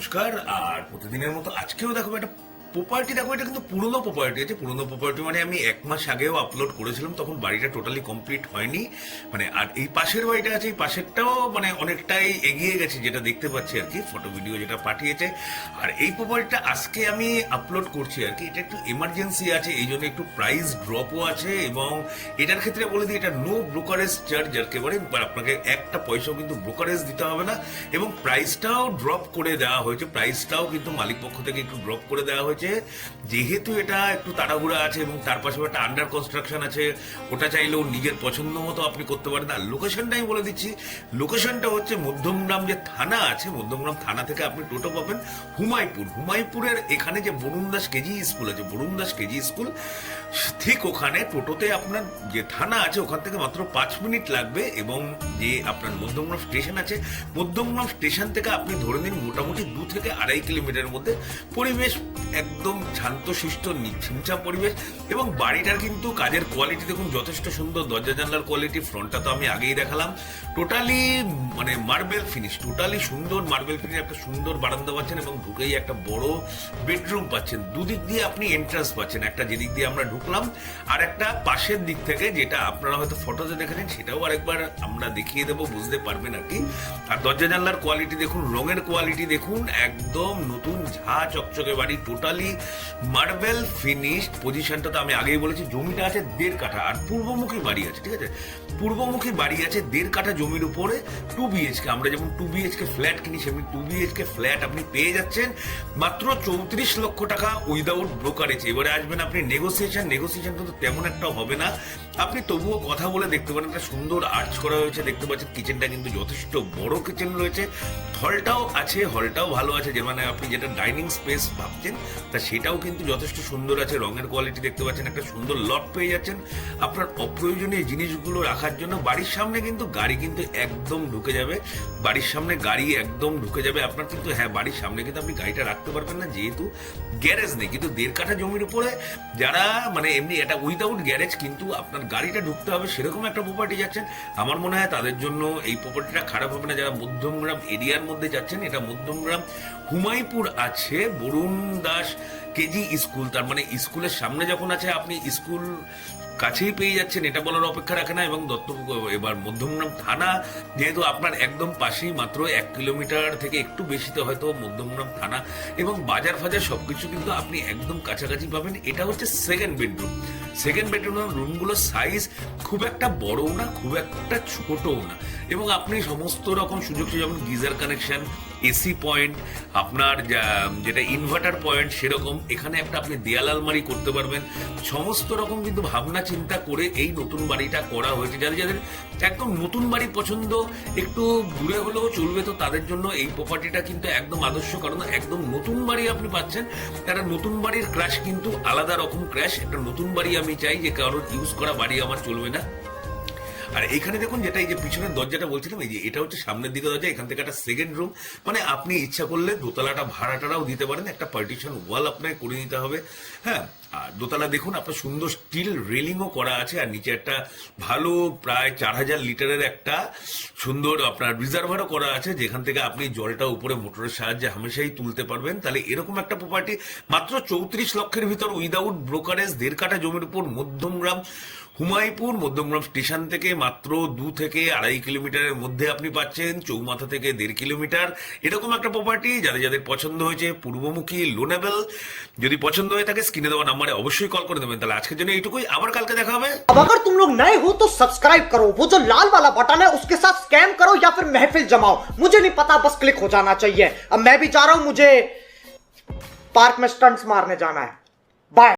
নমস্কার। আর প্রতিদিনের মতো আজকেও দেখো একটা প্রপার্টি, দেখো এটা কিন্তু পুরনো প্রপার্টি আছে। পুরনো প্রপার্টি মানে আমি 1 মাস আগেও আপলোড করেছিলাম, তখন বাড়িটা টোটালি কমপ্লিট হয়নি। মানে আর এই পাশের বাড়িটা আছে, এই পাশেরটাও মানে অনেকটাই এগিয়ে গেছে, যেটা দেখতে পাচ্ছি আর কি, ফটো ভিডিও যেটা পাঠিয়েছে। আর এই প্রপার্টিটা আজকে আমি আপলোড করছি আর কি। এটা একটু এমার্জেন্সি আছে, এই জন্য একটু প্রাইস ড্রপও আছে। এবং এটার ক্ষেত্রে বলে দিই, এটা নো ব্রোকারেজ চার্জ যাকে বলে, আপনাকে একটা পয়সাও কিন্তু ব্রোকারেজ দিতে হবে না। এবং প্রাইসটাও ড্রপ করে দেওয়া হয়েছে, প্রাইসটাও কিন্তু মালিক পক্ষ থেকে একটু ড্রপ করে দেওয়া হয়েছে, যেহেতু এটা একটু তাড়াহুড়া আছে এবং তার পাশে একটা আন্ডার কনস্ট্রাকশন আছে। ওটা চাইলেও নিজের পছন্দ মতো আপনি করতে পারেন। আর লোকেশনটা আমি বলে দিচ্ছি, লোকেশনটা হচ্ছে মধ্যমগ্রাম যে থানা আছে, মধ্যমগ্রাম থানা থেকে আপনি টোটো পাবেন হুমায়ুপুর। হুমায়ুপুরের এখানে যে বরুণ দাস কেজি স্কুল আছে, বরুণ দাস কেজি স্কুল ঠিক ওখানে টোটোতে আপনার যে থানা আছে ওখান থেকে মাত্র 5 মিনিট লাগবে। এবং যে আপনার মধ্যমগ্রাম স্টেশন আছে, মধ্যমগ্রাম স্টেশন থেকে আপনি ধরে নিন মোটামুটি 2 থেকে 2.5 কিলোমিটারের মধ্যে। পরিবেশ একদম শান্তশিষ্ট ছিমছাম পরিবেশ। এবং বাড়িটার কিন্তু কাজের কোয়ালিটি দেখুন যথেষ্ট সুন্দর। দরজা জানলার কোয়ালিটি, ফ্রন্টটা তো আমি আগেই দেখালাম, টোটালি মানে মার্বেল ফিনিশ, টোটালি সুন্দর মার্বেল ফিনিশ। একটা সুন্দর বারান্দা পাচ্ছেন এবং ঢুকেই একটা বড় বেডরুম পাচ্ছেন। দুদিক দিয়ে আপনি এন্ট্রান্স পাচ্ছেন, একটা যেদিক দিয়ে আমরা ঢুকলাম আর একটা পাশের দিক থেকে, যেটা আপনারা হয়তো ফটোতে দেখেছেন, সেটাও আরেকবার আমরা দেখিয়ে দেবো, বুঝতে পারবেন আর কি। আর দরজা জানলার কোয়ালিটি দেখুন, রঙের কোয়ালিটি দেখুন, একদম নতুন ঝা চকচকে বাড়ি, টোটালি মার্বেল ফিনিশড। পজিশনটা তো আমি আগেই বলেছি, জমিটা আছে 1.5 কাঠা আর পূর্বমুখী বাড়ি আছে, ঠিক আছে, পূর্বমুখী বাড়ি আছে 1.5 কাঠা জমির উপরে। 2 BHK, আমরা যেমন 2 BHK ফ্ল্যাট কিনি, সেমনি 2 BHK ফ্ল্যাট আপনি পেয়ে যাচ্ছেন মাত্র 34 লক্ষ টাকা উইদাউট ব্রোকারেজ। এবারে আসবেন আপনি নেগোসিয়েশন কিন্তু তেমন একটা হবে না, আপনি তবুও কথা বলে দেখতে পারেন। একটা সুন্দর আর্চ করা হয়েছে, দেখতে পাচ্ছেন কিচেনটা কিন্তু যথেষ্ট বড় কিচেন রয়েছে। হলটাও আছে, হলটাও ভালো আছে, যে মানে আপনি যেটা ডাইনিং স্পেস ভাবছেন তা সেটাও কিন্তু যথেষ্ট সুন্দর আছে। রঙের কোয়ালিটি দেখতে পাচ্ছেন, একটা সুন্দর লট পেয়ে যাচ্ছেন আপনার অপ্রয়োজনীয় জিনিসগুলো রাখার জন্য। বাড়ির সামনে কিন্তু গাড়ি কিন্তু একদম ঢুকে যাবে, বাড়ির সামনে গাড়ি একদম ঢুকে যাবে আপনার। কিন্তু হ্যাঁ, বাড়ির সামনে কিন্তু আপনি গাড়িটা রাখতে পারবেন না, যেহেতু গ্যারেজ নেই। কিন্তু 1.5 কাঠা জমির উপরে যারা মানে এমনি এটা উইদাউট গ্যারেজ কিন্তু আপনার গাড়িটা ঢুকতে হবে, সেরকম একটা প্রপার্টি যাচ্ছেন, আমার মনে হয় তাদের জন্য এই প্রপার্টিটা খারাপ হবে না। যারা মধ্যমগ্রাম এরিয়ার মধ্যে যাচ্ছেন, এটা মধ্যমগ্রাম হুমায়ুপুর আছে বরুণ দাস কেজি স্কুল, তার মানে স্কুলের সামনে যখন আছে আপনি স্কুল কাছেই পেয়ে যাচ্ছেন, এটা বলার অপেক্ষা রাখে না। এবং এবার মধ্যমগ্রাম থানা যেহেতু আপনার একদম পাশেই, মাত্র 1 কিলোমিটার থেকে একটু বেশিতে হয়তো মধ্যমগ্রাম থানা, এবং বাজার ফাজার সবকিছু কিন্তু আপনি একদম কাছাকাছি পাবেন। এটা হচ্ছে সেকেন্ড বেডরুম। সেকেন্ড বেডরুমের রুমগুলোর সাইজ খুব একটা বড়ও না, খুব একটা ছোটও না। এবং আপনি সমস্ত রকম সুযোগ, যেমন গিজার কানেকশন, এসি পয়েন্ট, আপনার যেটা ইনভার্টার পয়েন্ট, সেরকম এখানে একটা আপনি দেয়াল আলমারি করতে পারবেন। সমস্ত রকম কিন্তু ভাবনা চিন্তা করে এই নতুন বাড়িটা করা হয়েছে। যাদের একদম নতুন বাড়ি পছন্দ, একটু দূরে হলেও চলবে, তো তাদের জন্য এই প্রপার্টিটা কিন্তু একদম আদর্শ। কারণ একদম নতুন বাড়ি আপনি পাচ্ছেন, একটা নতুন বাড়ির ক্র্যাশ কিন্তু আলাদা রকম ক্র্যাশ। একটা নতুন বাড়ি আমি চাই যে কারোর ইউজ করা বাড়ি আমার চলবে না। আর এখানে দেখুন, যেটা এই যে পিছনের দরজাটা বলছিলাম, এই যে এটা হচ্ছে সামনের দিকে দরজা, এখান থেকে একটা সেকেন্ড রুম। মানে আপনি ইচ্ছা করলে দোতলাটা ভাড়াটারাও দিতে পারেন, একটা পার্টিশন ওয়াল আপনাকে করে নিতে হবে। হ্যাঁ, আর দোতলা দেখুন আপনার সুন্দর স্টিল রেলিংও করা আছে। আর নিচে একটা ভালো প্রায় 4000 লিটারের একটা সুন্দর আপনার রিজার্ভারও করা আছে, যেখান থেকে আপনি জলটা উপরে মোটরের সাহায্যে হামেশাই তুলতে পারবেন। তাহলে এরকম একটা প্রপার্টি মাত্র 34 লক্ষের ভিতর উইদাউট ব্রোকারেজ, 1.5 কাঠা জমির উপর, মধ্যমগ্রাম হুমায়ুপুর। মধ্যমগ্রাম স্টেশন থেকে মাত্র 2 থেকে 2.5 কিলোমিটারের মধ্যে আপনি পাচ্ছেন, চৌমাথা থেকে 1.5 কিলোমিটার। এরকম একটা প্রপার্টি যাদের পছন্দ হয়েছে, পূর্বমুখী, লোনেবল, যদি পছন্দ হয়ে থাকে স্ক্রিনে দেওয়া নাম্বারে অবশ্যই কল করে দেবেন। তাহলে আজকের জন্য এইটুকুই, আবার কালকে দেখা হবে। अब अगर तुम लोग नए हो तो सब्सक्राइब करो, वो जो लाल वाला बटन है उसके साथ स्कैम करो या फिर महफिल जमाओ, मुझे नहीं पता, बस क्लिक हो जाना चाहिए। अब मैं भी जा रहा हूं, मुझे पार्क में स्टंट्स मारने जाना है। बाय।